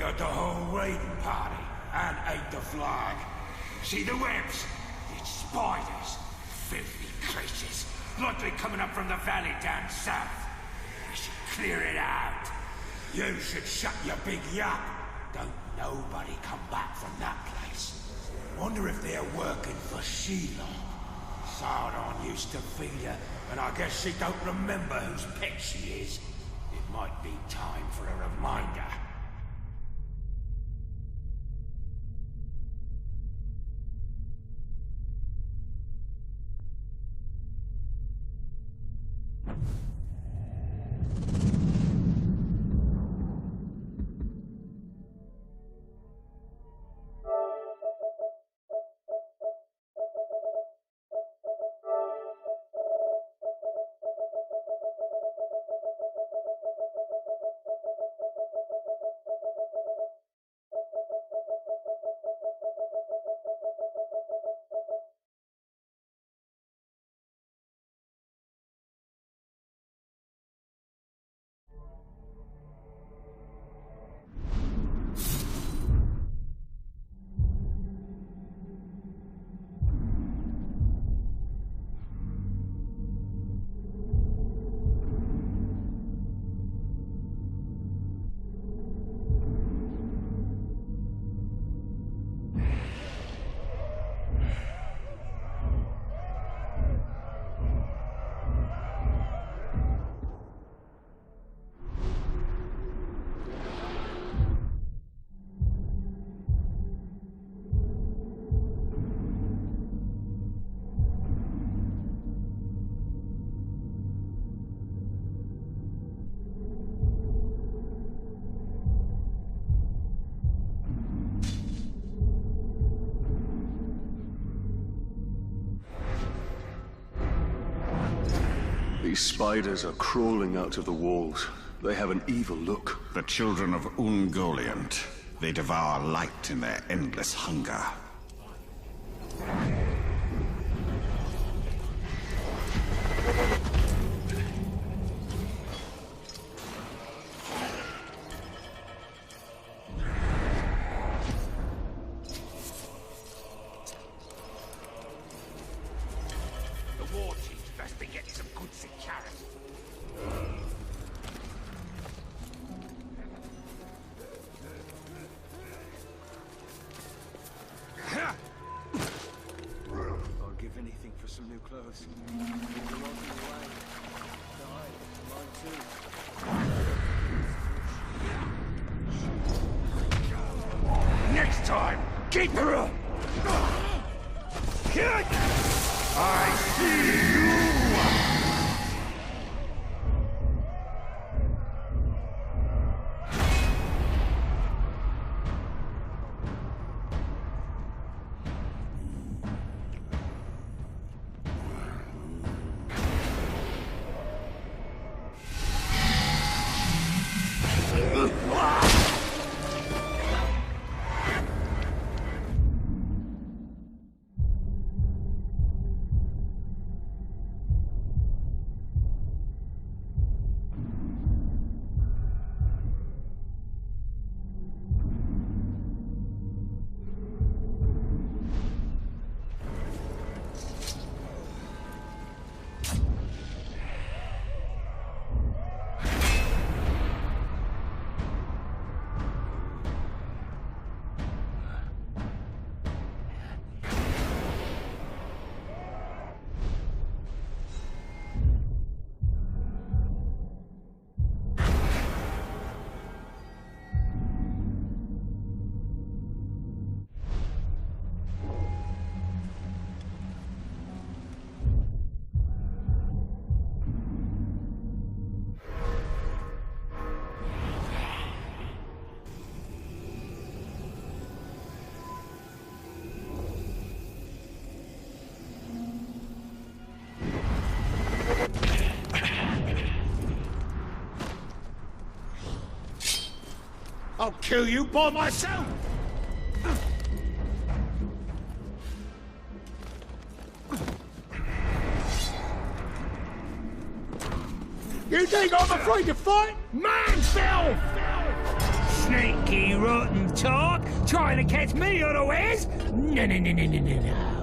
murdered the whole raiding party and ate the flag. See the webs? It's spiders. Filthy creatures. Likely coming up from the valley down south. We should clear it out. You should shut your big yap. Don't nobody come back from that place. Wonder if they're working for Sheila. Sardon used to feed her, and I guess she don't remember whose pet she is. It might be time for a reminder. These spiders are crawling out of the walls. They have an evil look. The children of Ungoliant. They devour light in their endless hunger. Next time, keep her up! I see you! I'll kill you by myself! You think I'm afraid to fight? Man fell! Sneaky, rotten talk, trying to catch me unawares? No, no, no, no, no, no, no.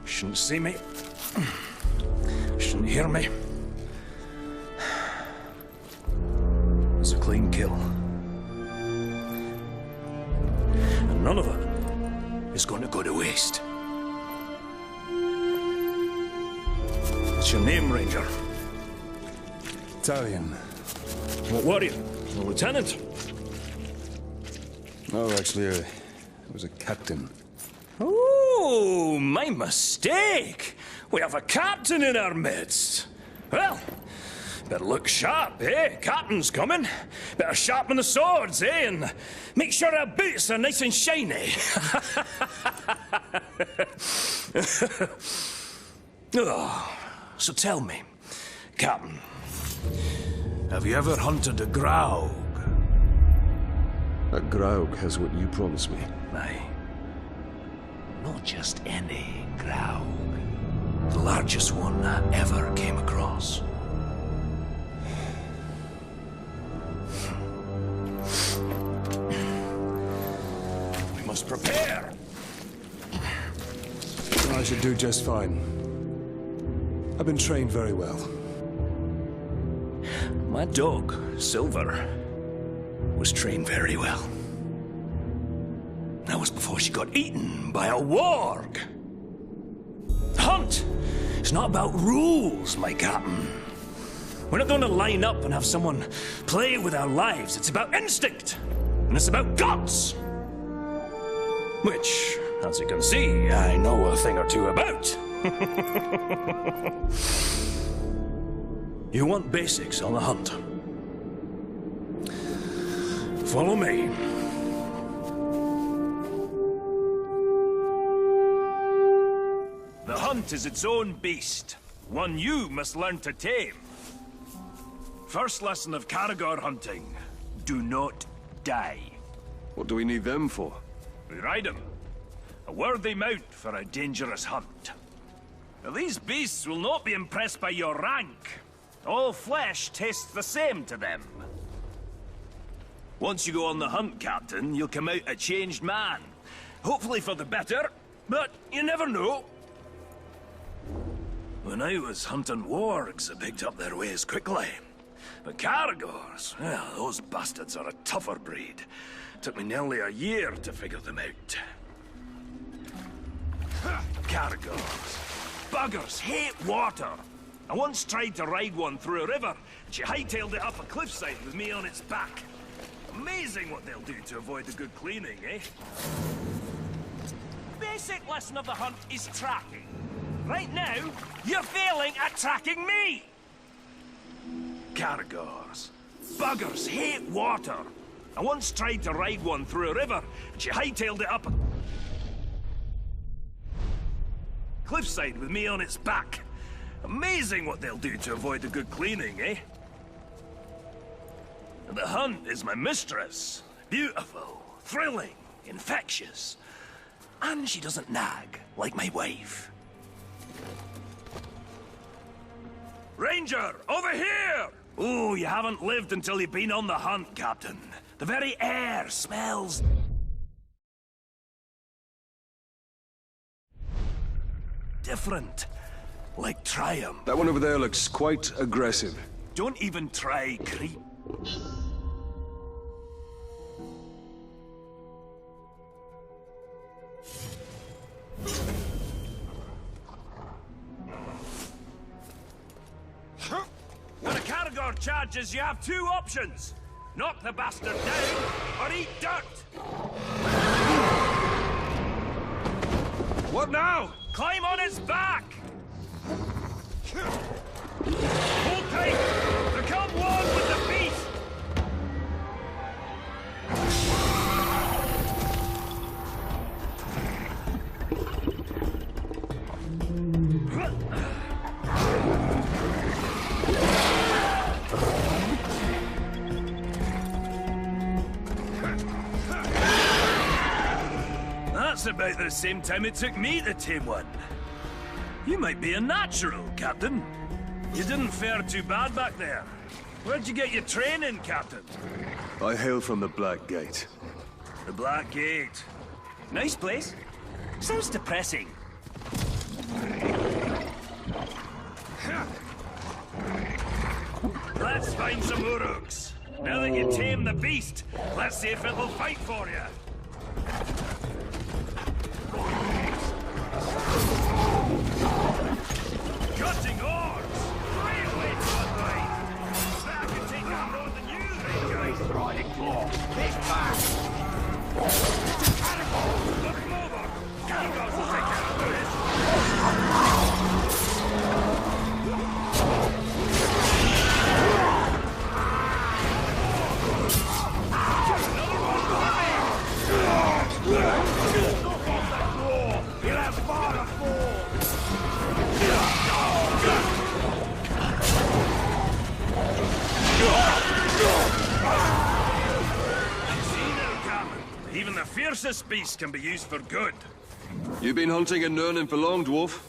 Shouldn't see me. Shouldn't hear me. It's a clean kill. And none of it is going to go to waste. What's your name, Ranger? Italian. What were you? A lieutenant? Oh, actually, I was a captain. Oh, my mistake. We have a captain in our midst. Well, better look sharp, eh? Captain's coming. Better sharpen the swords, eh? And make sure our boots are nice and shiny. Oh, so tell me, Captain, have you ever hunted a grouse? A Graug has what you promised me. Aye. Not just any grouse. The largest one I ever came across. We must prepare. I should do just fine. I've been trained very well. My dog, Silver, was trained very well. That was before she got eaten by a warg. The hunt is not about rules, my captain. We're not going to line up and have someone play with our lives. It's about instinct, and it's about guts. Which, as you can see, I know a thing or two about. You want basics on the hunt? Follow me. The hunt is its own beast, one you must learn to tame. First lesson of Caragor hunting, do not die. What do we need them for? We ride them. A worthy mount for a dangerous hunt. Now, these beasts will not be impressed by your rank. All flesh tastes the same to them. Once you go on the hunt, Captain, you'll come out a changed man. Hopefully for the better, but you never know. When I was hunting wargs, I picked up their ways quickly. But Caragors, well, those bastards are a tougher breed. Took me nearly a year to figure them out. Caragors. Buggers hate water. I once tried to ride one through a river, and she hightailed it up a cliffside with me on its back. Amazing what they'll do to avoid a good cleaning, eh? Basic lesson of the hunt is tracking. Right now, you're failing at tracking me! Caragors. Buggers hate water. I once tried to ride one through a river, and she hightailed it up a cliffside with me on its back. Amazing what they'll do to avoid a good cleaning, eh? And the hunt is my mistress. Beautiful, thrilling, infectious. And she doesn't nag like my wife. Ranger, over here! Oh, you haven't lived until you've been on the hunt, Captain. The very air smells different. Like triumph. That one over there looks quite aggressive. Don't even try creep. When a Caragor charges, you have two options. Knock the bastard down, or eat dirt. What now? Climb on his back! Hold tight! Become one with the beast! That's about the same time it took me to tame one. You might be a natural, Captain. You didn't fare too bad back there. Where'd you get your training, Captain? I hail from the Black Gate. The Black Gate. Nice place. Sounds depressing. Let's find some Uruks. Now that you tame the beast, let's see if it'll fight for you. Cutting oars! Great way to unwind! That can take that road than you, guys! Riding claw! Kick back! Look him over! Caragors will take care of this! Another one for me! Knock off that claw! He'll have far to fall! See now, Captain. Even the fiercest beast can be used for good. You been hunting in Nurnin for long, dwarf?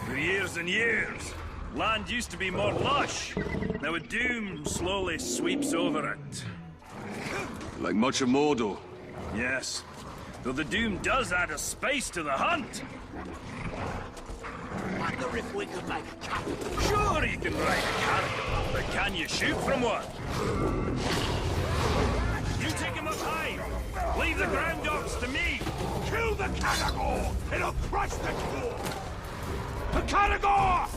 For years and years. Land used to be more lush. Now a doom slowly sweeps over it. Like much of Mordor. Yes. Though the doom does add a spice to the hunt. Wonder if we could make a cut. Sure you can ride a Caragor, but can you shoot from one? You take him up high. Leave the ground dogs to me. Kill the Caragor! It'll crush the claw! The Caragor!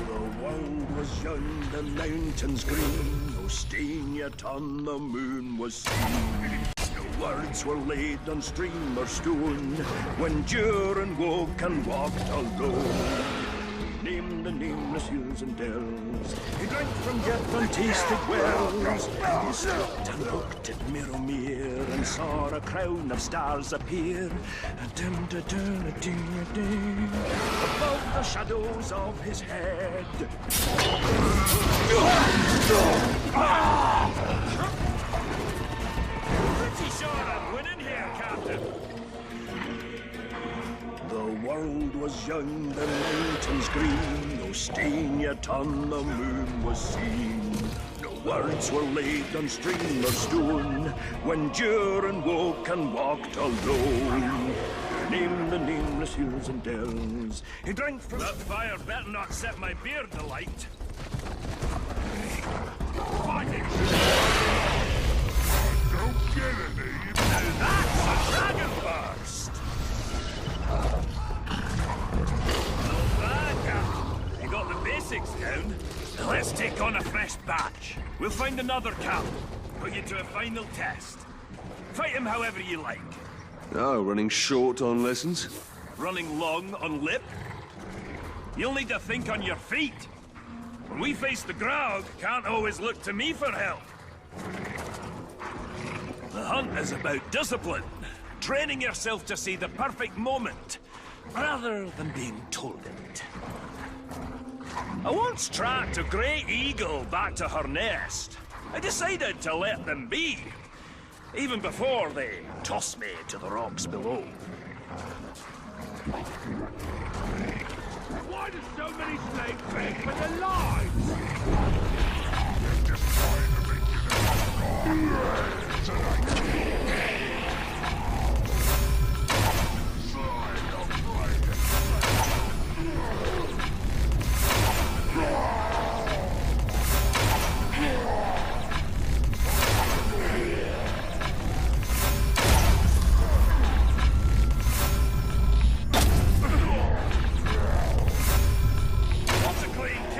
The world was young, the mountains green, no stain yet on the moon was seen. No words were laid on stream or stone, when Durin woke and walked alone. Named the nameless hills and dells, he drank from yet untasted wells. He stopped and looked at Mirromere, and saw a crown of stars appear. Above the shadows of his head. Pretty sure I'm winning here, Captain. The world was was young, the mountains green, no stain yet on the moon was seen. No words were laid on stream or stone, when Durin woke and walked alone. Named the nameless hills and dells. He drank from that fire, better not set my beard alight. Don't get any. Now that's a dragon burst! Not bad, Captain. You got the basics down. Now let's take on a fresh batch. We'll find another Cap. Put you to a final test. Fight him however you like. Oh, running short on lessons? Running long on lip? You'll need to think on your feet. When we face the Graug, can't always look to me for help. The hunt is about discipline. Training yourself to see the perfect moment, rather than being told it. I once tracked a grey eagle back to her nest. I decided to let them be, even before they tossed me to the rocks below. Why do so many snakes beg for their lives?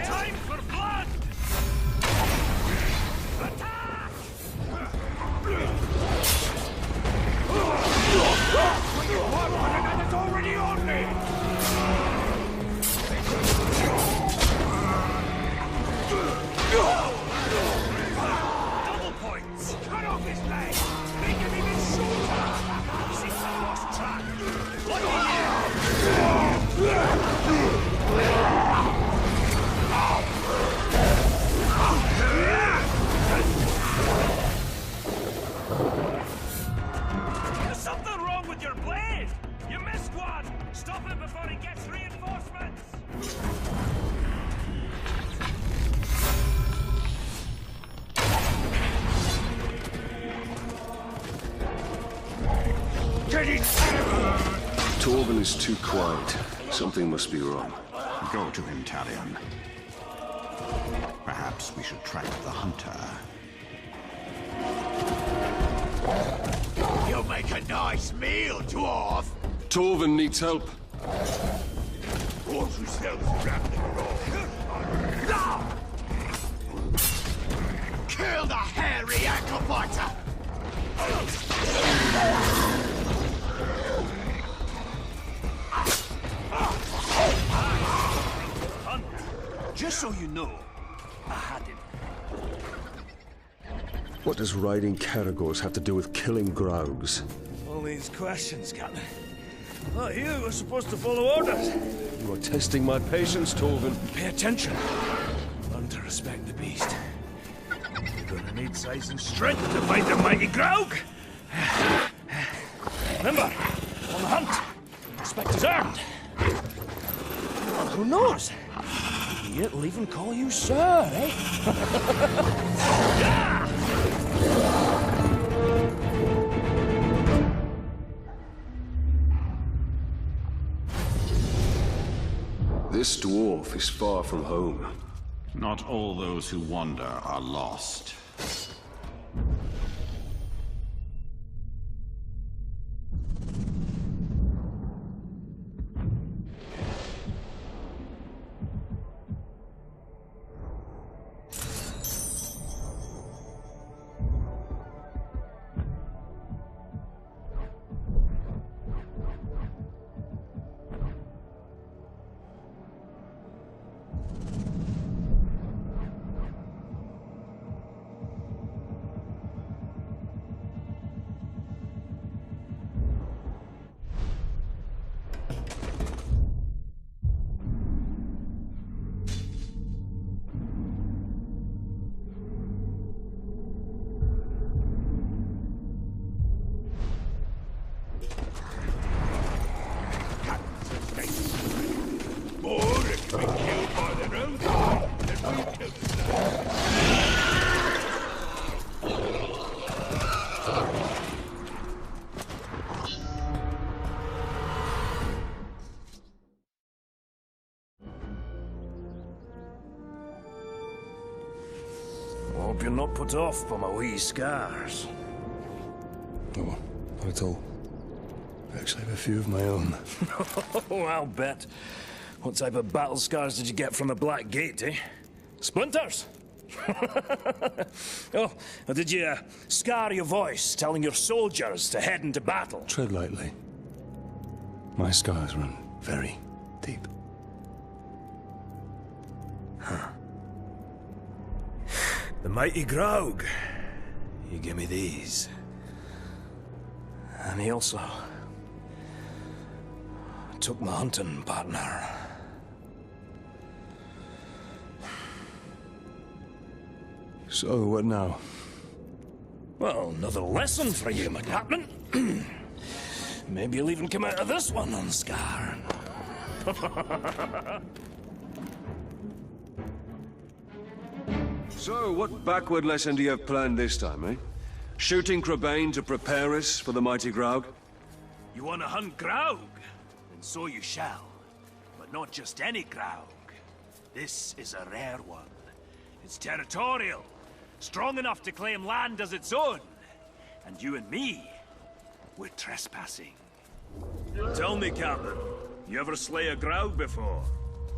Time for blood! Attack! It's already on me! Double points! Cut off his leg! Make him even shorter! Seems I lost track. What There's something wrong with your blade! You missed one! Stop it before he gets reinforcements! Torvin is too quiet. Something must be wrong. Go to him, Talion. Perhaps we should track the hunter. You'll make a nice meal, dwarf! Torvin needs help. Horse yourselves around the road. Kill the hairy ankle biter! Hunt. Just so you know, I had him. What does riding Caragors have to do with killing Graugs? All these questions, Captain. Not you were supposed to follow orders. You are testing my patience, Torvin. Pay attention. Learn to respect the beast. You're gonna need size and strength to fight the mighty Graug. Remember, on the hunt, respect is earned. Well, who knows? He'll even call you sir, eh? Yeah! This dwarf is far from home. Not all those who wander are lost. Hope you're not put off by my wee scars. Oh, not at all. I actually have a few of my own. Oh, I'll bet. What type of battle scars did you get from the Black Gate, eh? Splinters? Oh, or did you scar your voice telling your soldiers to head into battle? Tread lightly. My scars run very deep. The mighty Graug. He gave me these. And he also took my hunting partner. So, what now? Well, another lesson for you, my captain. Maybe you'll even come out of this one unscarred. So, what backward lesson do you have planned this time, eh? Shooting Crebain to prepare us for the mighty Graug? You want to hunt Graug? And so you shall. But not just any Graug. This is a rare one. It's territorial. Strong enough to claim land as its own. And you and me, we're trespassing. Tell me, Captain, you ever slay a Graug before?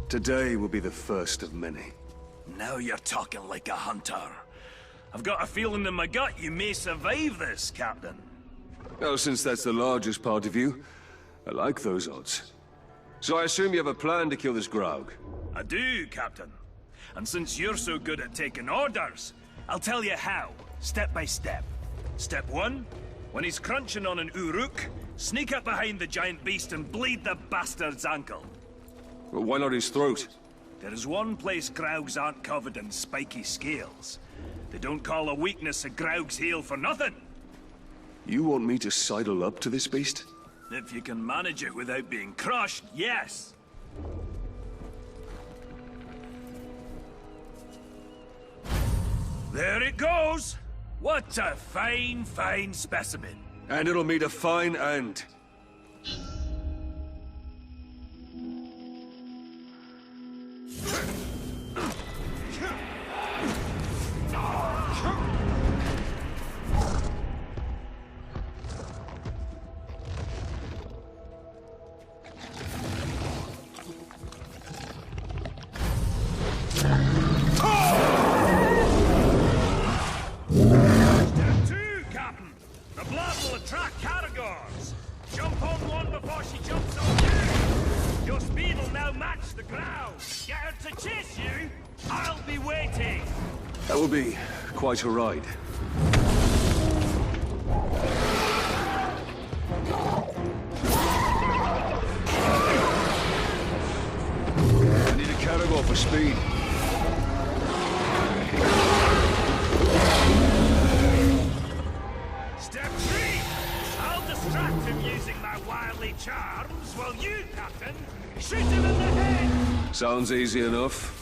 Today will be the first of many. Now you're talking like a hunter. I've got a feeling in my gut you may survive this, Captain. Well, since that's the largest part of you, I like those odds. So I assume you have a plan to kill this Graug? I do, Captain. And since you're so good at taking orders, I'll tell you how, step by step. Step 1, when he's crunching on an Uruk, sneak up behind the giant beast and bleed the bastard's ankle. Well, why not his throat? There is one place Graugs aren't covered in spiky scales. They don't call a weakness a Graug's heel for nothing. You want me to sidle up to this beast? If you can manage it without being crushed, yes. There it goes! What a fine, fine specimen. And it'll meet a fine end. That will be quite a ride. I need a caragor for speed. Step 3! I'll distract him using my wily charms, while you, Captain, shoot him in the head! Sounds easy enough.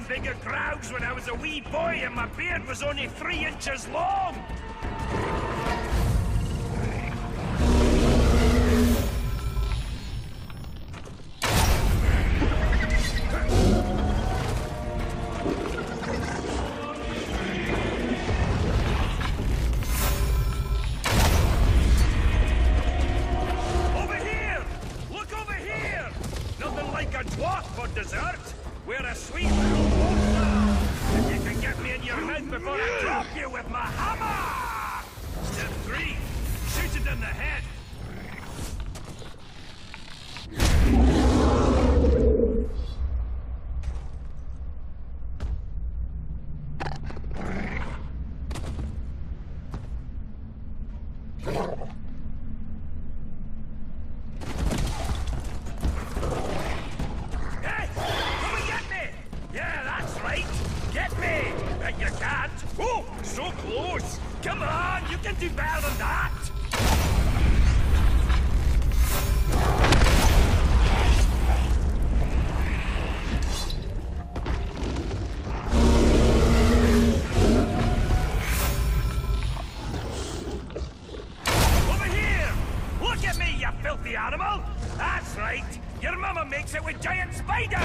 Bigger Graugs when I was a wee boy and my beard was only 3 inches long! Over here! Look over here! Nothing like a dwarf for dessert! We're a sweet little monster! If you can get me in your mouth before I drop you with my hammer! close! Come on, you can do better than that! Over here! Look at me, you filthy animal! That's right! Your mama makes it with giant spiders!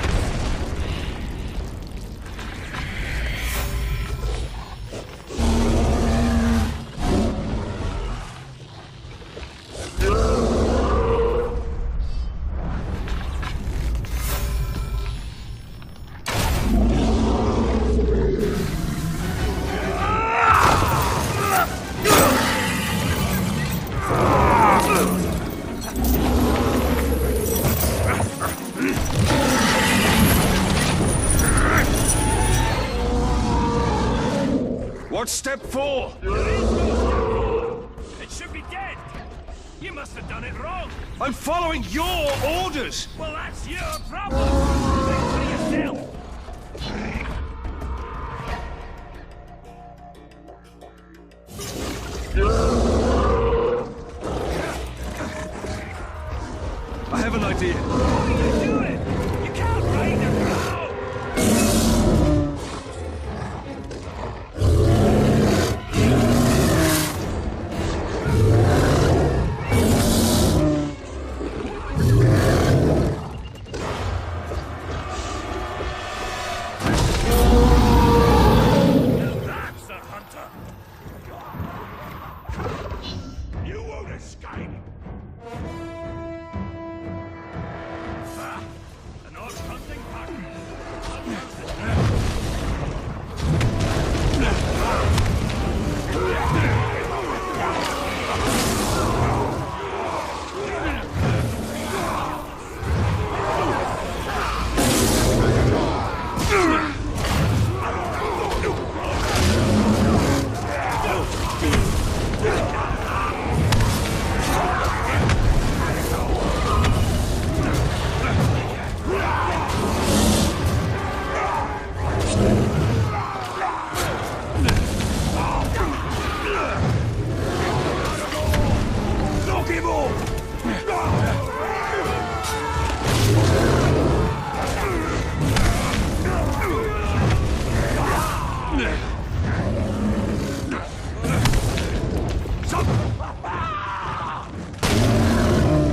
What's step 4? It should be dead! You must have done it wrong! I'm following your orders! Well, that's your problem! Think for yourself! I have an idea. What are you doing? You can't ride a crow! You won't escape! An odd hunting pack.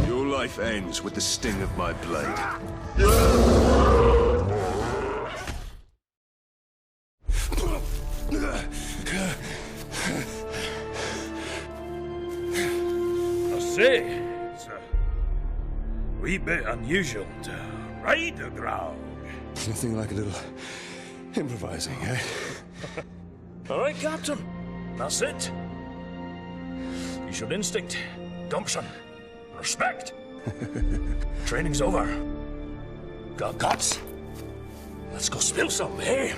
Your life ends with the sting of my blade. I say, it's a wee bit unusual to ride a growl. Nothing like a little improvising, eh? All right, Captain. That's it. Use your instinct, gumption, respect. Training's over. Got guts? Let's go spill some, eh?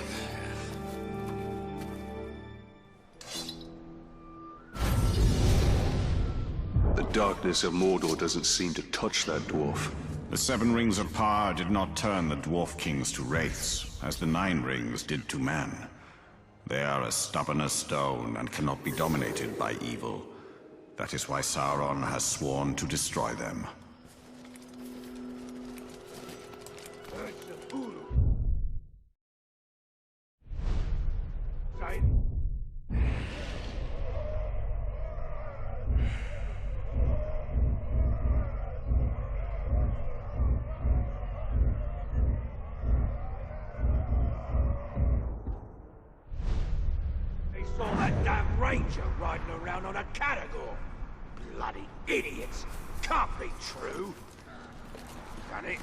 The darkness of Mordor doesn't seem to touch that dwarf. The 7 rings of power did not turn the dwarf kings to wraiths, as the 9 rings did to man. They are as stubborn as stone and cannot be dominated by evil. That is why Sauron has sworn to destroy them. They saw that damn ranger riding around on a Catagor. Bloody idiots! Can't be true. Done it.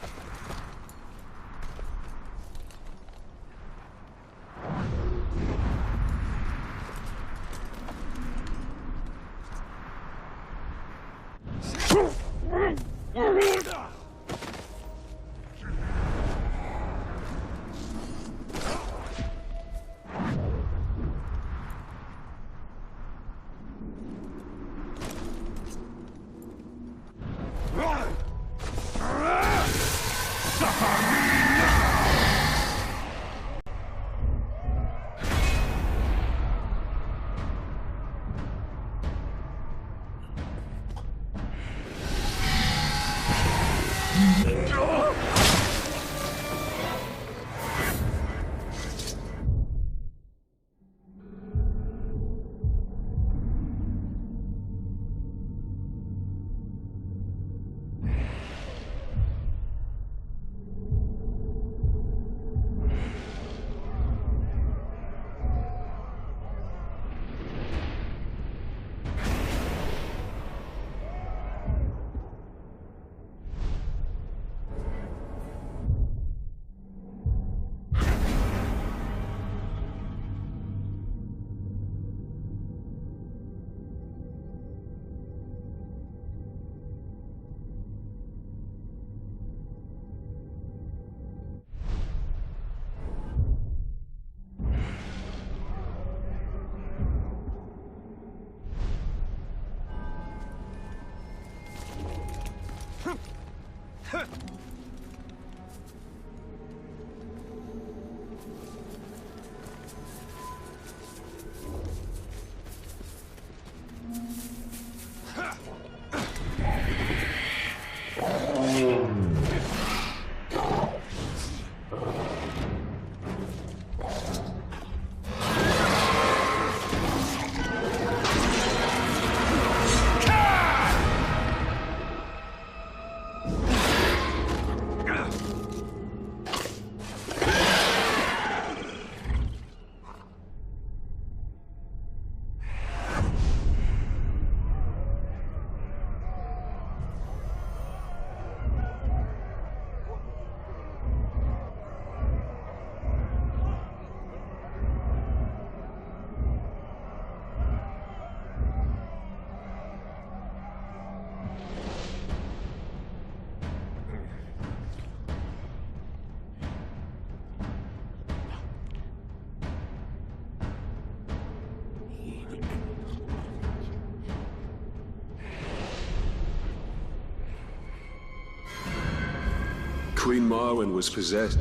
Queen Marwen was possessed.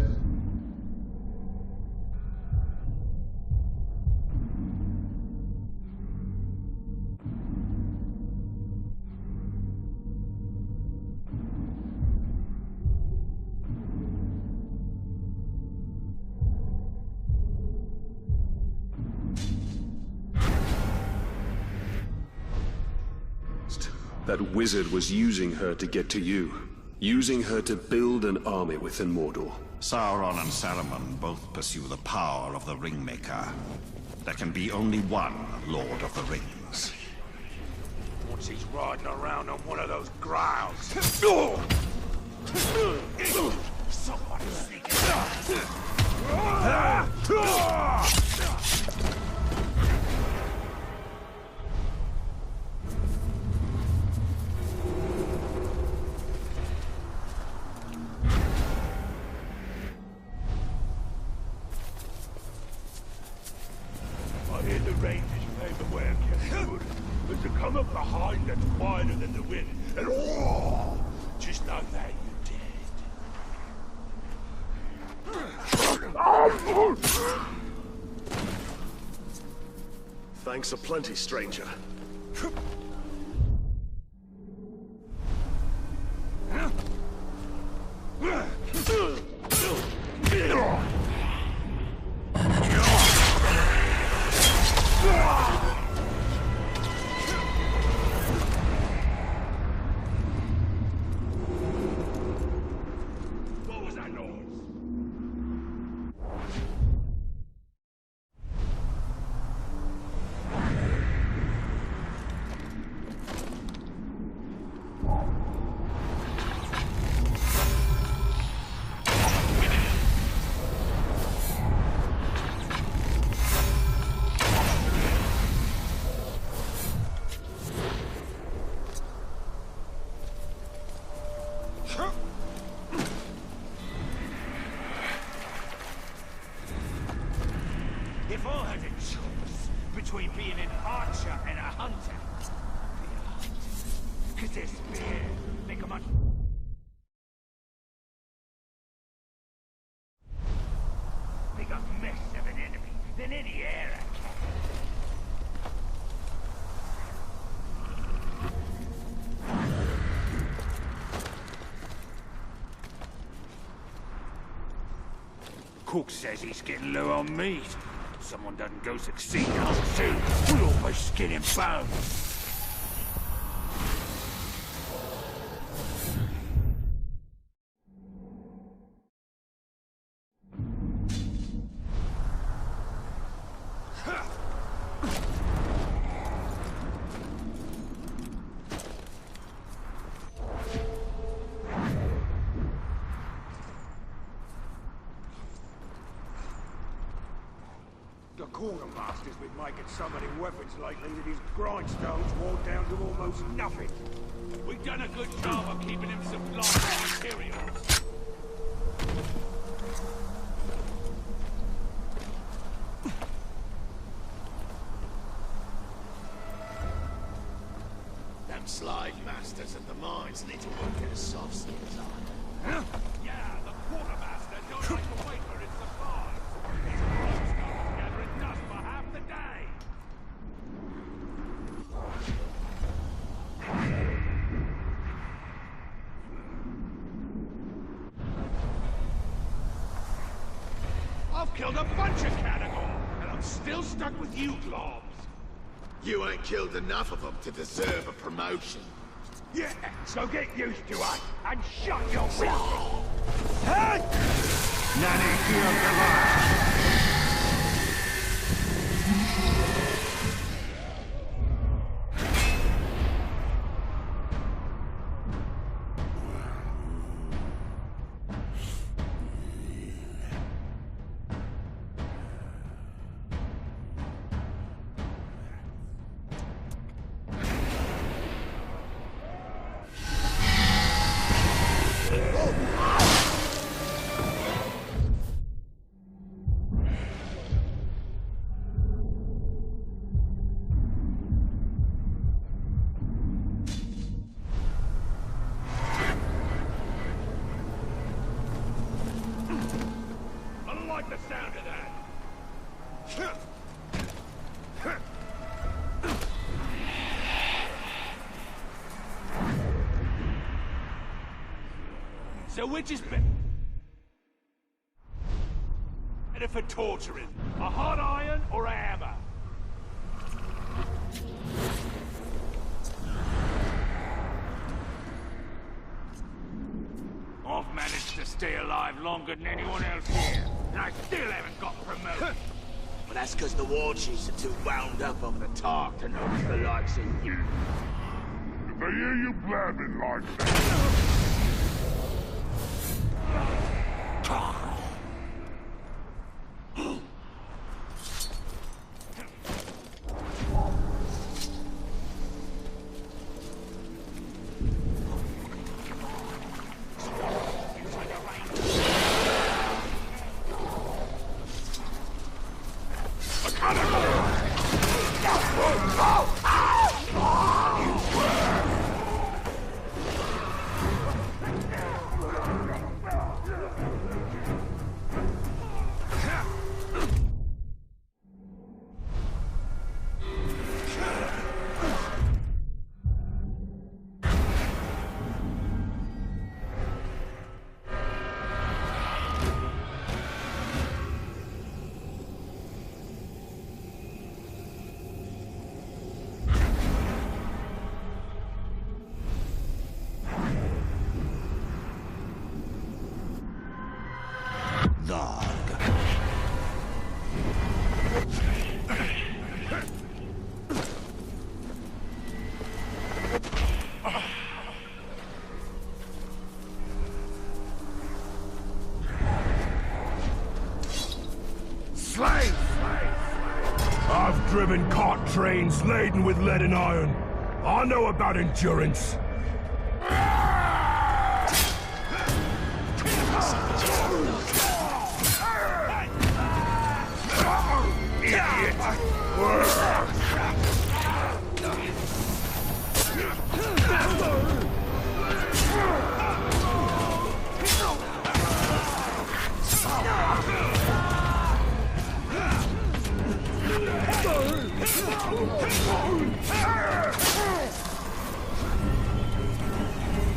That wizard was using her to get to you. Using her to build an army within Mordor. Sauron and Saruman both pursue the power of the Ringmaker. There can be only one Lord of the Rings. Once he's riding around on one of those growls. Somebody sneaking. Come up behind that's quieter than the wind, and roar! Just like that, you did. Thanks a plenty, stranger. If I had a choice between being an archer and a hunter, I'd be a hunter. 'Cause their spear make a much bigger mess of an enemy than any arrow can. Cook says he's getting low on meat. Someone doesn't go succeed on soon. We'll all be skin and bone. The quartermaster's been making so many weapons lately that his grindstones wore down to almost nothing. We've done a good job of keeping him supplied with materials. Them slide masters at the mines need to work their soft skills on. Yeah, the quartermaster don't like to wait for his supplies. He's got stuff gathering dust for half the day. I've killed a bunch of cannibals, and I'm still stuck with you globs. You ain't killed enough of them to deserve a promotion. Yeah, so get used to us and shut your mouth. Hey! Nanny killed the last. I don't like the sound of that. So which is better for torturing? A hot iron or a hammer? I've managed to stay alive longer than anyone else here, and I still haven't got promoted. But that's because the war chiefs are too wound up over the talk to notice the likes of you. If I hear you blabbing like that... I've driven cart trains laden with lead and iron. I know about endurance.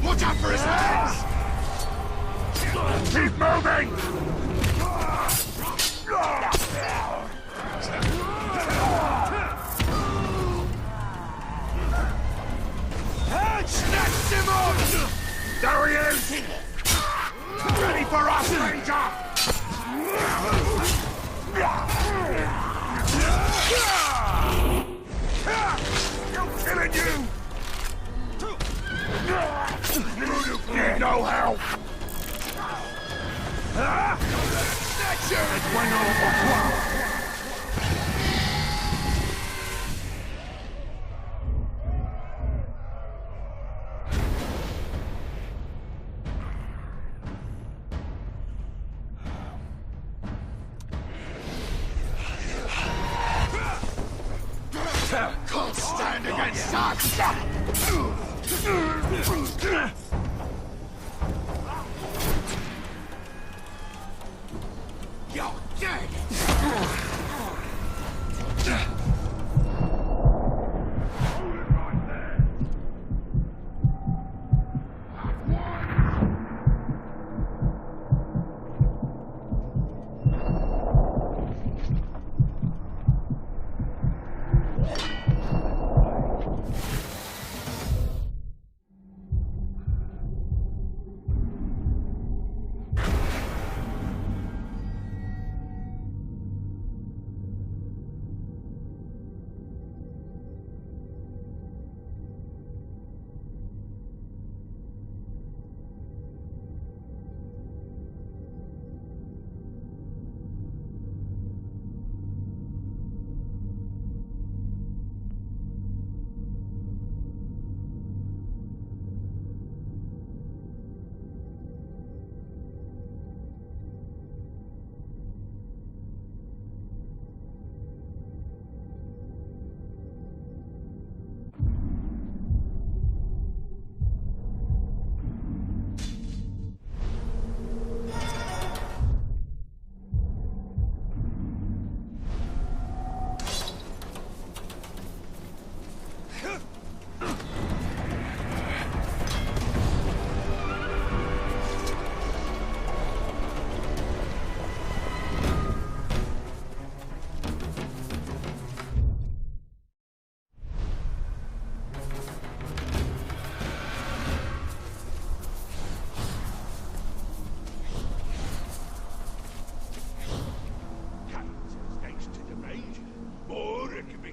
Watch out for his hands! Keep moving! Snatched him on! There he is! Ready for us, Ranger! Still killing you! Need no help! Snatch you! It's when overflow! Can't stand against us! You're dead!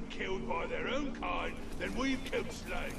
Killed by their own kind than we've killed slaves.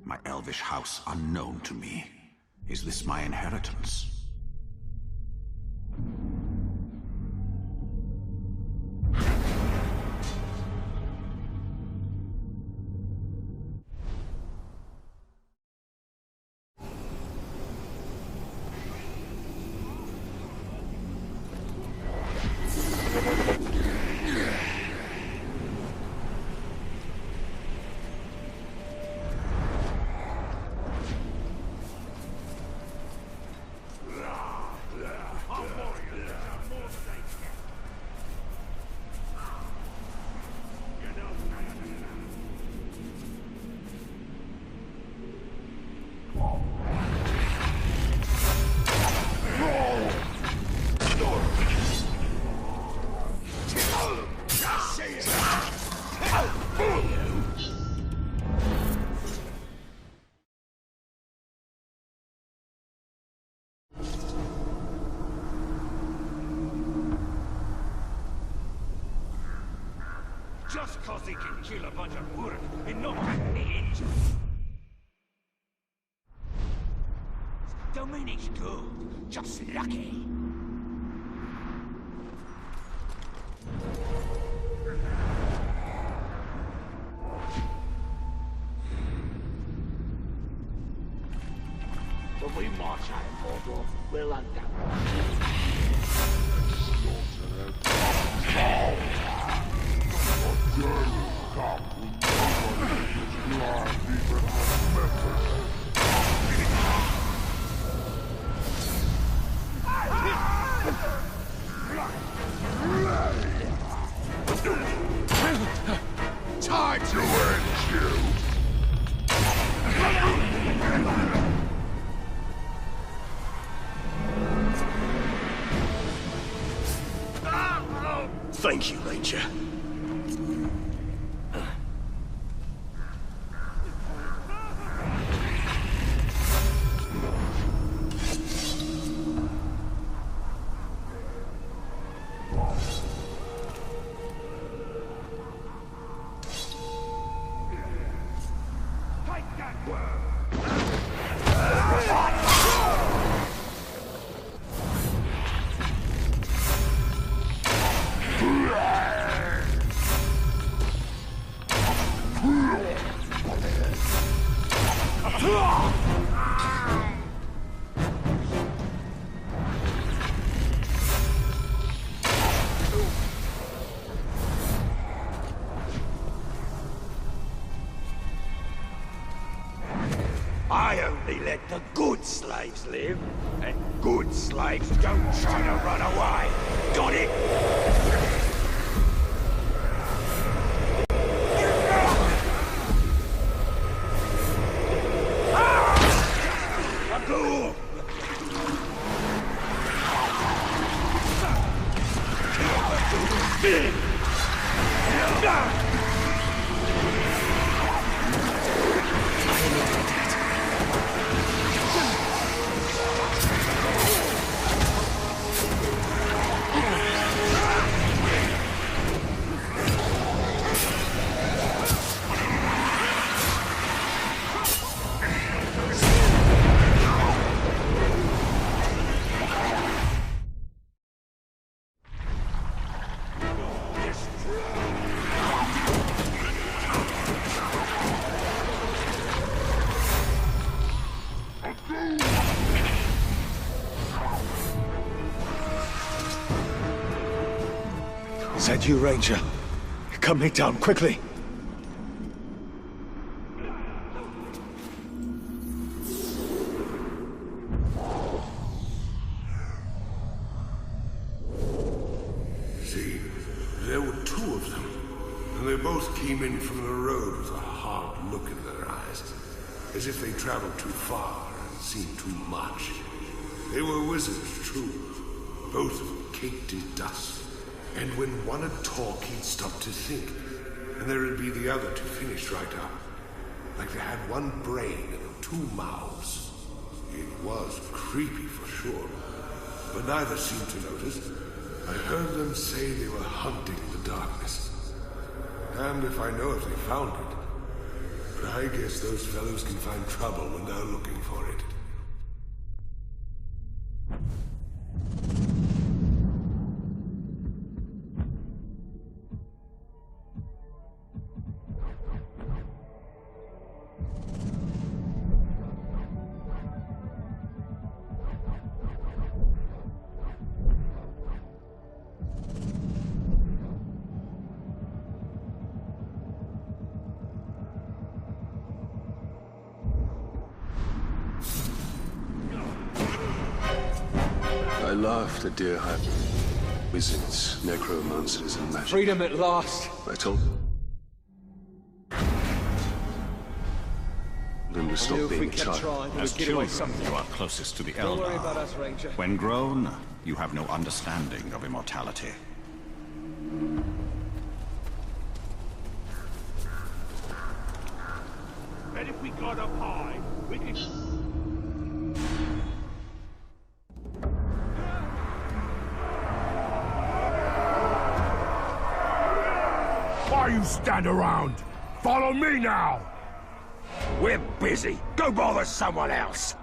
My elvish house unknown to me. Is this my inheritance? Just cause he can kill a bunch of work and not get any injured. Don't mean he's good, just lucky. When we march out of Mordor, we'll hunt down. Time to end you! I only let the good slaves live, and good slaves don't try to run away. Got it? Is that you, Ranger? Cut me down, quickly! See, there were two of them, and they both came in from the road with a hard look in their eyes, as if they traveled too far and seen too much. They were wizards, true, both of them caked in dust. And when one would talk, he'd stop to think, and there'd be the other to finish right up. Like they had one brain and two mouths. It was creepy for sure, but neither seemed to notice. I heard them say they were hunting the darkness. And if I know if they found it, but I guess those fellows can find trouble when they're looking for it. I laughed at deer hut. Wizards, necromancers, and magic. Freedom at last! I told them to stop being a child. As children, you are closest to the Don't Eldar. worry about us, Ranger. When grown, you have no understanding of immortality. And if we got up high, we could... Why you stand around? Follow me now! We're busy. Go bother someone else.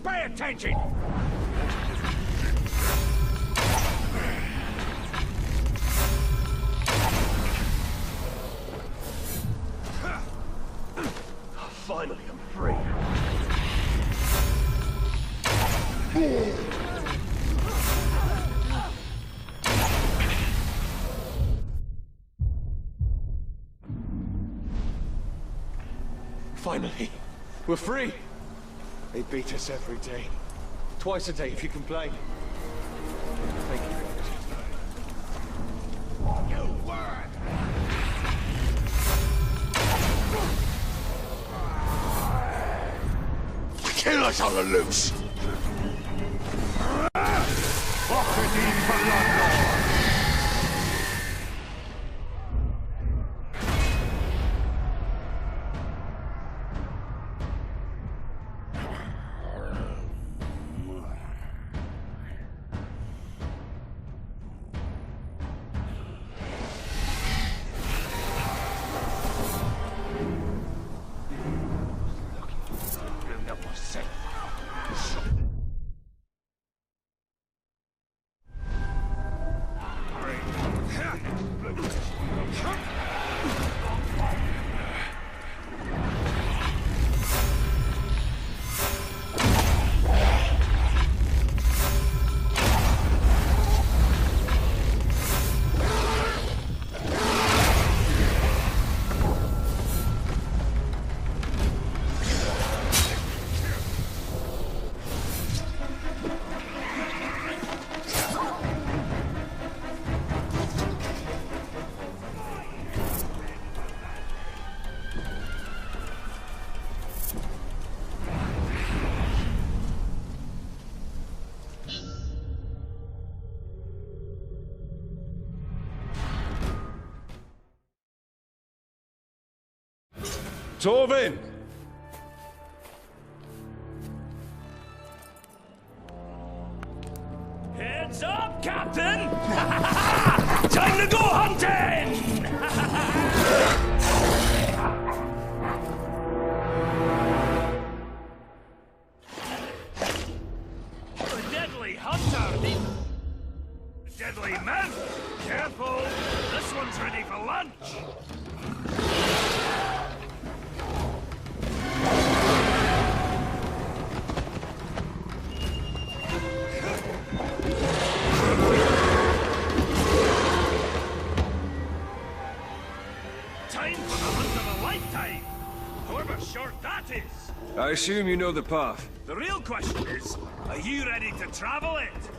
Pay attention! Finally, I'm free. Finally, we're free. They beat us every day. Twice a day if you complain. Thank you. You word! Kill us on the loose! Torvin! Heads up, Captain! Time to go hunting! Punch! Time for the hunt of a lifetime! However short that is! I assume you know the path. The real question is, are you ready to travel it?